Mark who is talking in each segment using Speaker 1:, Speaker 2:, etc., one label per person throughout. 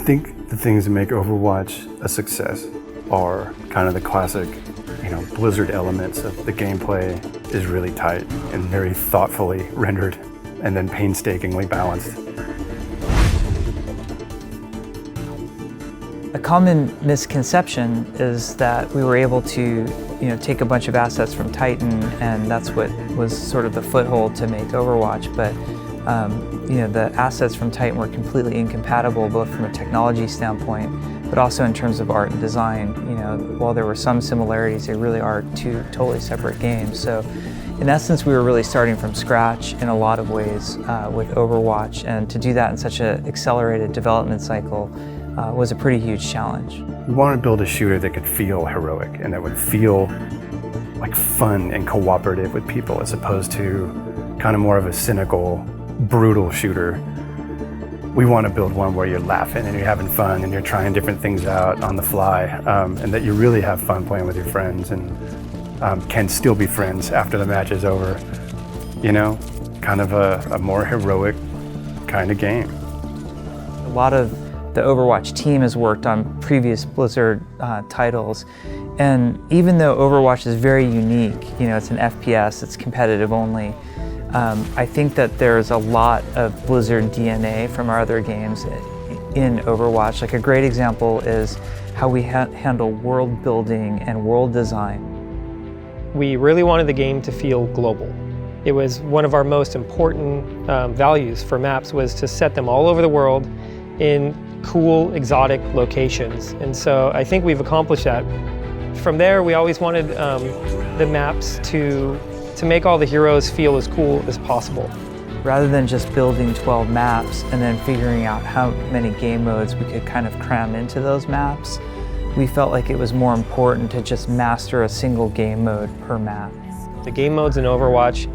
Speaker 1: think the things that make Overwatch a success are kind of the classic, Blizzard elements of the gameplay is really tight and very thoughtfully rendered and then painstakingly balanced.
Speaker 2: A common misconception is that we were able to take a bunch of assets from Titan, and that's what was sort of the foothold to make Overwatch. But the assets from Titan were completely incompatible, both from a technology standpoint, but also in terms of art and design. While there were some similarities, they really are two totally separate games. So in essence, we were really starting from scratch in a lot of ways with Overwatch, and to do that in such an accelerated development cycle was a pretty huge challenge.
Speaker 1: We wanted to build a shooter that could feel heroic and that would feel like fun and cooperative with people, as opposed to kind of more of a cynical, brutal shooter. We want to build one where you're laughing and you're having fun and you're trying different things out on the fly, and that you really have fun playing with your friends and can still be friends after the match is over. Kind of a more heroic kind of game.
Speaker 2: A lot of the Overwatch team has worked on previous Blizzard titles, and even though Overwatch is very unique, it's an FPS, it's competitive only, I think that there's a lot of Blizzard DNA from our other games in Overwatch. Like a great example is how we handle world building and world design.
Speaker 3: We really wanted the game to feel global. It was one of our most important values for maps, was to set them all over the world in cool, exotic locations. And so I think we've accomplished that. From there, we always wanted the maps to make all the heroes feel as cool as possible.
Speaker 2: Rather than just building 12 maps and then figuring out how many game modes we could kind of cram into those maps, we felt like it was more important to just master a single game mode per map.
Speaker 3: The game modes in Overwatch,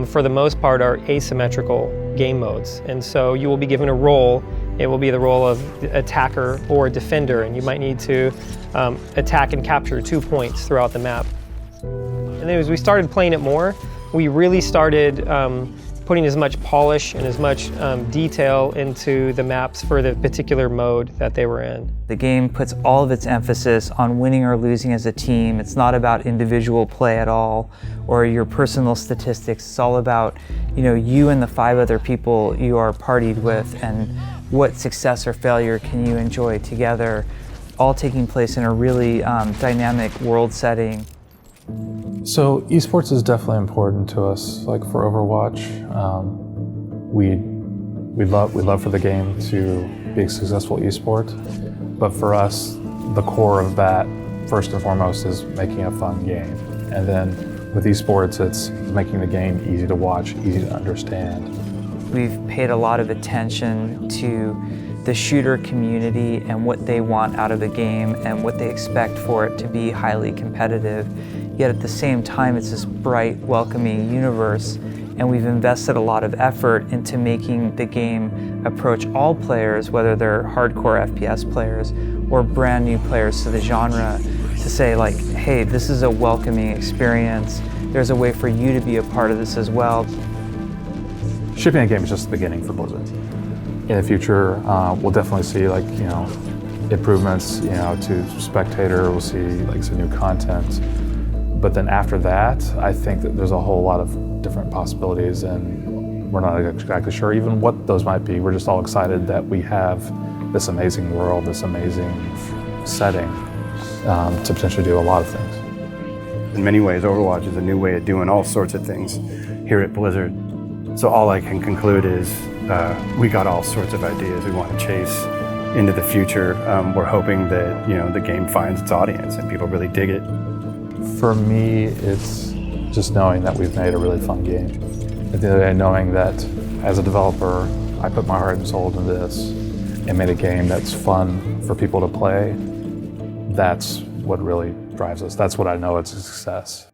Speaker 3: for the most part, are asymmetrical game modes. And so you will be given a role. It will be the role of attacker or defender, and you might need to attack and capture 2 points throughout the map. And then as we started playing it more, we really started putting as much polish and as much detail into the maps for the particular mode that they were in.
Speaker 2: The game puts all of its emphasis on winning or losing as a team. It's not about individual play at all, or your personal statistics. It's all about you and the 5 other people you are partied with, and what success or failure can you enjoy together, all taking place in a really dynamic world setting.
Speaker 4: So esports is definitely important to us. Like for Overwatch, we'd love for the game to be a successful esport, but for us, the core of that, first and foremost, is making a fun game. And then with esports, it's making the game easy to watch, easy to understand.
Speaker 2: We've paid a lot of attention to the shooter community and what they want out of the game and what they expect for it to be highly competitive. Yet at the same time, it's this bright, welcoming universe, and we've invested a lot of effort into making the game approach all players, whether they're hardcore FPS players or brand new players to the genre, to say like, hey, this is a welcoming experience. There's a way for you to be a part of this as well.
Speaker 4: Shipping a game is just the beginning for Blizzard. In the future, we'll definitely see improvements, to Spectator. We'll see some new content. But then after that, I think that there's a whole lot of different possibilities, and we're not exactly sure even what those might be. We're just all excited that we have this amazing world, this amazing setting to potentially do a lot of things.
Speaker 1: In many ways, Overwatch is a new way of doing all sorts of things here at Blizzard. So all I can conclude is we got all sorts of ideas we want to chase into the future. We're hoping that the game finds its audience and people really dig it.
Speaker 4: For me, it's just knowing that we've made a really fun game. At the end of the day, knowing that as a developer, I put my heart and soul into this and made a game that's fun for people to play. That's what really drives us. That's what I know it's a success.